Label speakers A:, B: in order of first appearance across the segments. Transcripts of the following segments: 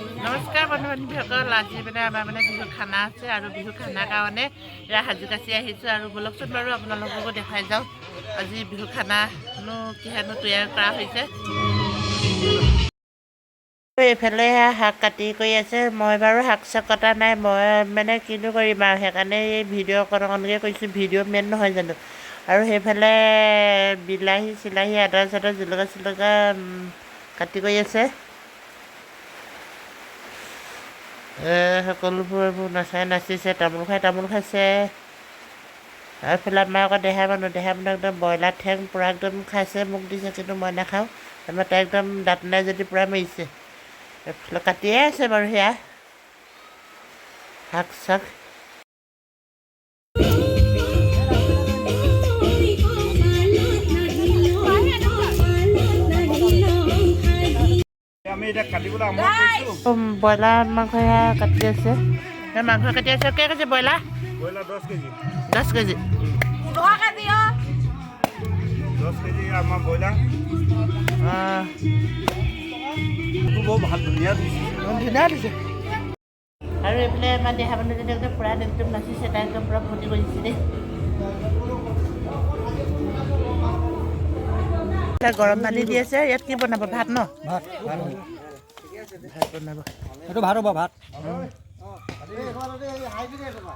A: নমস্কাৰ বন্ধু বান্ধৱীসকল আজি আমাৰ বিহু খানা আছে আৰু বিহু খানাৰ কাৰণে সাজু কাচি আহিছোঁ আৰু বলকচোন বাৰু আপোনালোককো দেখাই যাওঁ আজি বিহু খানানো কিহেনো তৈয়াৰ কৰা হৈছে এইফালে শাক কাটি কৰি আছে মই বাৰু শাক চাক কটা নাই মই কিনো কৰিম আৰু সেইকাৰণে এই ভিডিঅ' অকণকৈ কৰিছোঁ ভিডিঅ' মেইন নহয় জানো আৰু সেইফালে বিলাহী চিলাহী আদা চাদা জলকীয়া কাটি কৰি আছে সকলোবোৰ এইবোৰ নাচিছে তামোল খাইছে আৰু এইফালে আমাৰ আকৌ দেহা মানুহ একদম ব্ৰইলাৰ ঠেং পূৰা একদম খাইছে মোক দিছে কিন্তু মই নাখাওঁ আমাৰ তাই একদম দাঁত নাই যদি পূৰা মাৰিছে এইফালে কাটিয়ে আছে বাৰু সেয়া শাক চাক ব্ৰইলাৰ মাংস সেয়া কাটি আছে মাংস কাটি আছে কেই কেজি ব্ৰইলাৰ 10 কেজি ধুনীয়া দিছে আৰু এইফালে আমাৰ দেহা মানুহজনী একদম পূৰা একদম নাচিছে তাই একদম পূৰা ফূৰ্তি কৰিছে দেই গৰম পানী দি আছে ইয়াত কি বনাব ভাত ন ভাত বনাব এইটো ভাত হ'ব ভাত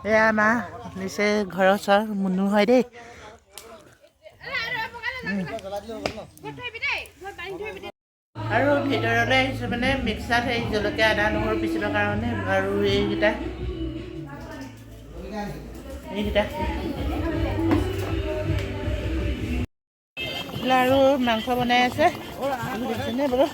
A: এয়া আমাৰ নিচে ঘৰৰ ওচৰ মুনু হয় দেই আৰু ভিতৰলৈ আহিছোঁ মিক্সাৰত সেই জলকীয়া আদা নহৰু পিচিবৰ কাৰণে আৰু এইকেইটা আৰু মাংস বনাই আছে দেখিছেনে বাৰু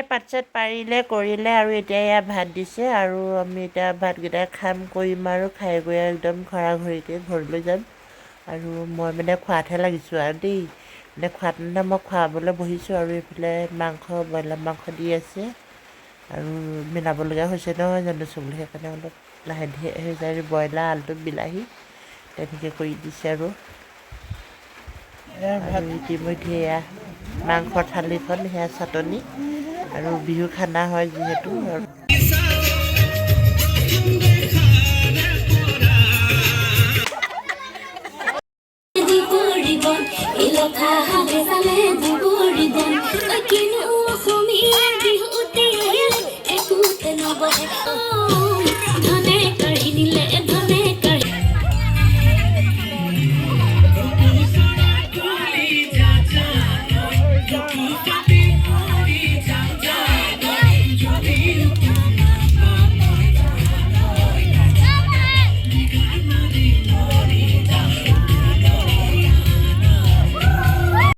A: পাত চাত পাৰিলে কৰিলে আৰু এতিয়া এয়া ভাত দিছে আৰু আমি এতিয়া ভাতকেইটা খাম কৰিম আৰু খাই গৈ একদম ঘৰাঘৰিকৈ ঘৰলৈ যাম আৰু মই খোৱাতহে লাগিছোঁ আৰু দেই খোৱাত মই খোৱাবলৈ বহিছোঁ আৰু এইফালে ব্ৰইলাৰ মাংস দি আছে আৰু মিলাবলগীয়া হৈছে নহয় জানো চবলৈ সেইকাৰণে অলপ লাহে ধীৰে হৈ যায় ব্ৰইলাৰ আলুটো বিলাহী তেনেকৈ কৰি দিছে আৰু ইতিমধ্যে এয়া মাংসৰ থালিখন সেয়া চাটনি আৰু বিহু খানা হয় যিহেতু